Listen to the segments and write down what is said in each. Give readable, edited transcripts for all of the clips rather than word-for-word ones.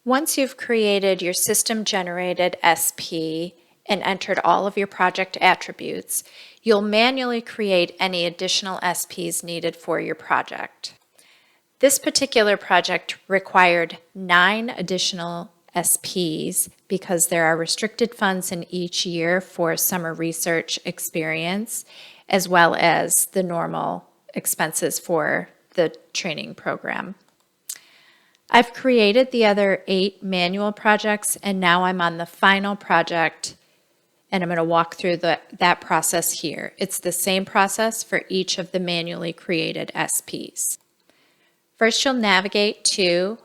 Once you've created your system-generated SP and entered all of your project attributes, you'll manually create any additional SPs needed for your project. This particular project required 9 additional SPs because there are restricted funds in each year for summer research experience, as well as the normal expenses for the training program. I've created the other 8 manual projects, and now I'm on the final project, and I'm going to walk through that process here. It's the same process for each of the manually created SPs. First, you'll navigate to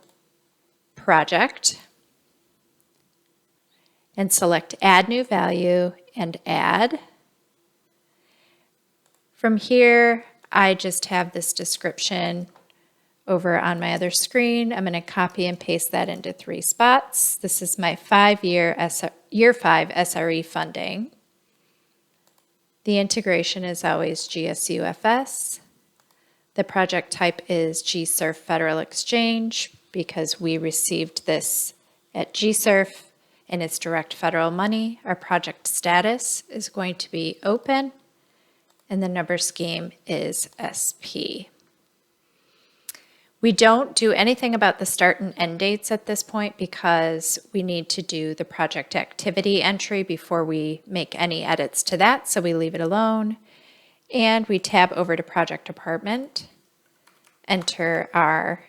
Project and select Add New Value and Add. From here, I just have this description over on my other screen. I'm going to copy and paste that into 3 spots. This is my 5-year year 5 SRE funding. The integration is always GSUFS. The project type is GSURF Federal Exchange because we received this at GSURF and it's direct federal money. Our project status is going to be open and the number scheme is SP. We don't do anything about the start and end dates at this point because we need to do the project activity entry before we make any edits to that, so we leave it alone. And we tab over to Project Department, enter our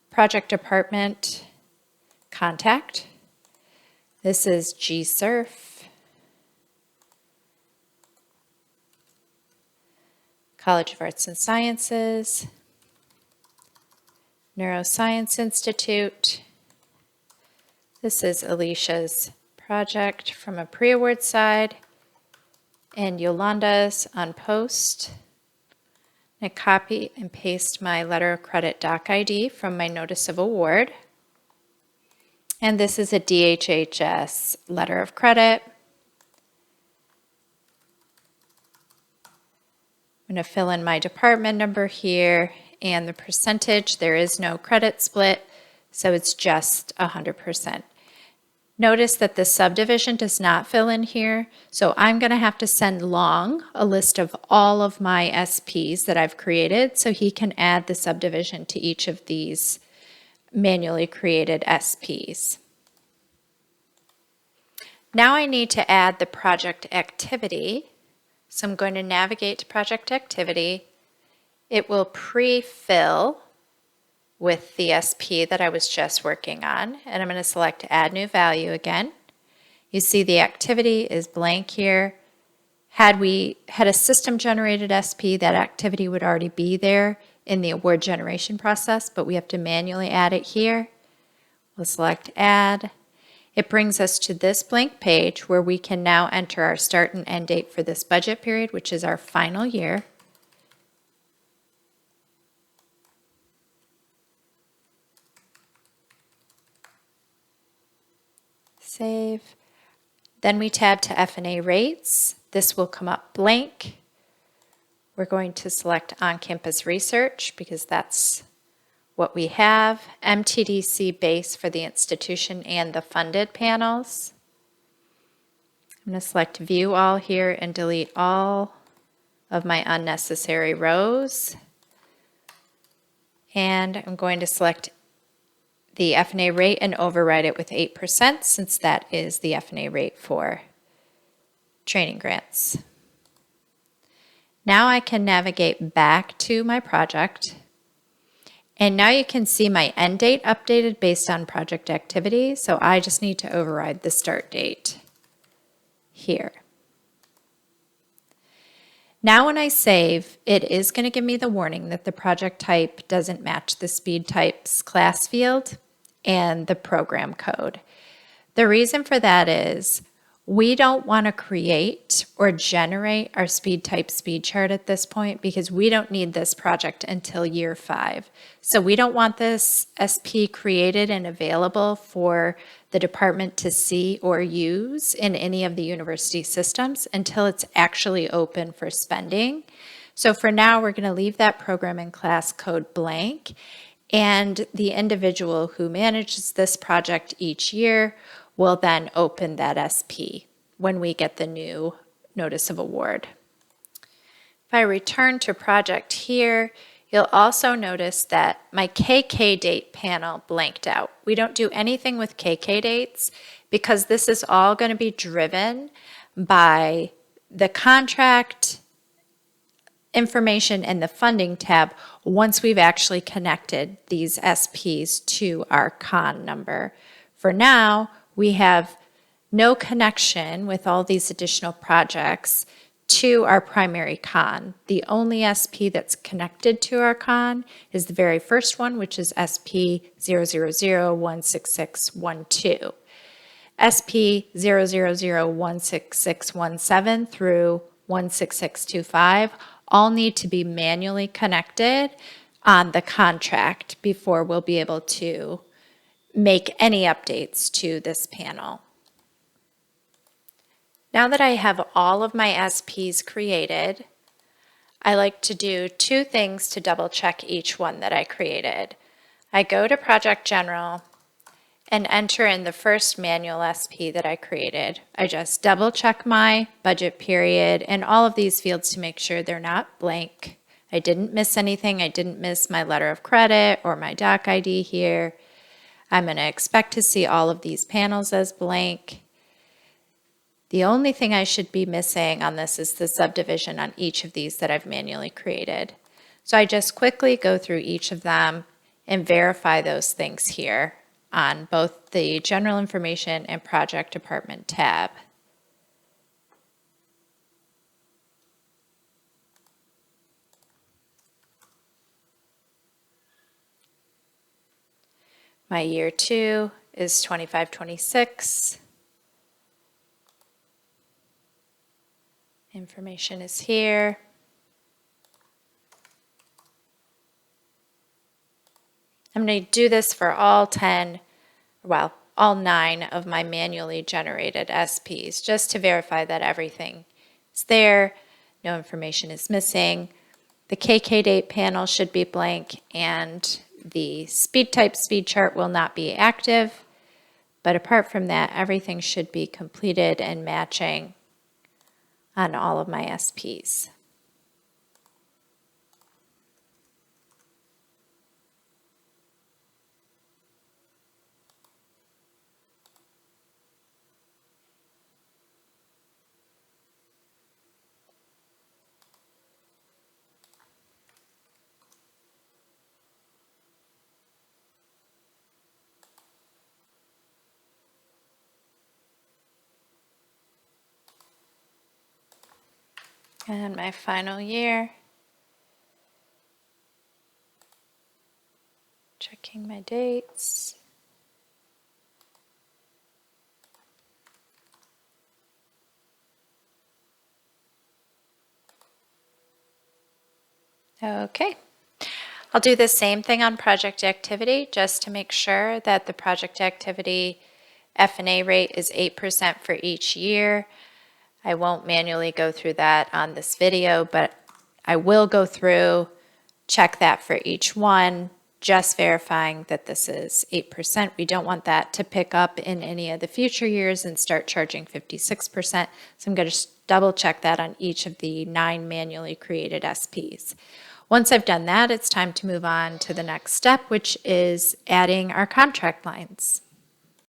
Project Department contact. This is GSURF, College of Arts and Sciences, Neuroscience Institute. This is Alicia's project from a pre-award side and Yolanda's on post. I copy and paste my letter of credit doc ID from my notice of award. And this is a DHHS letter of credit. I'm going to fill in my department number here and the percentage. There is no credit split, so it's just 100%. Notice that the subdivision does not fill in here, so I'm going to have to send Long a list of all of my SPs that I've created so he can add the subdivision to each of these manually created SPs. Now I need to add the project activity, so I'm going to navigate to project activity. It will pre-fill with the SP that I was just working on, and I'm going to select Add New Value again. You see the activity is blank here. Had we had a system-generated SP, that activity would already be there in the award generation process, but we have to manually add it here. We'll select Add. It brings us to this blank page where we can now enter our start and end date for this budget period, which is our final year. Save. Then we tab to F&A rates. This will come up blank. We're going to select on-campus research because that's what we have. MTDC base for the institution and the funded panels. I'm going to select view all here and delete all of my unnecessary rows. And I'm going to select the F&A rate and override it with 8% since that is the F&A rate for training grants. Now I can navigate back to my project, and now you can see my end date updated based on project activity, so I just need to override the start date here. Now when I save, it is going to give me the warning that the project type doesn't match the speed types class field and the program code. The reason for that is we don't want to create or generate our speed type speed chart at this point because we don't need this project until year 5. So we don't want this SP created and available for the department to see or use in any of the university systems until it's actually open for spending. So for now, we're going to leave that program and class code blank. And the individual who manages this project each year will then open that SP when we get the new notice of award. If I return to project here, you'll also notice that my KK date panel blanked out. We don't do anything with KK dates because this is all going to be driven by the contract information and the funding tab once we've actually connected these SPs to our CON number. For now, we have no connection with all these additional projects to our primary CON. The only SP that's connected to our CON is the very first one, which is SP 000-16612. SP 000-16617 through 16625 all need to be manually connected on the contract before we'll be able to make any updates to this panel. Now that I have all of my SPs created, I like to do two things to double check each one that I created. I go to Project General and enter in the first manual SP that I created. I just double check my budget period and all of these fields to make sure they're not blank. I didn't miss anything. I didn't miss my letter of credit or my doc ID here. I'm going to expect to see all of these panels as blank. The only thing I should be missing on this is the subdivision on each of these that I've manually created. So I just quickly go through each of them and verify those things here on both the General Information and Project Department tab. My year 2 is 25-26. Information is here. I'm going to do this for all 9 of my manually generated SPs just to verify that everything is there, no information is missing. The KK date panel should be blank and the speed type speed chart will not be active. But apart from that, everything should be completed and matching on all of my SPs. And my final year. Checking my dates. Okay. I'll do the same thing on project activity just to make sure that the project activity F&A rate is 8% for each year. I won't manually go through that on this video, but I will go through, check that for each one, just verifying that this is 8%. We don't want that to pick up in any of the future years and start charging 56%. So I'm going to double check that on each of the 9 manually created SPs. Once I've done that, it's time to move on to the next step, which is adding our contract lines.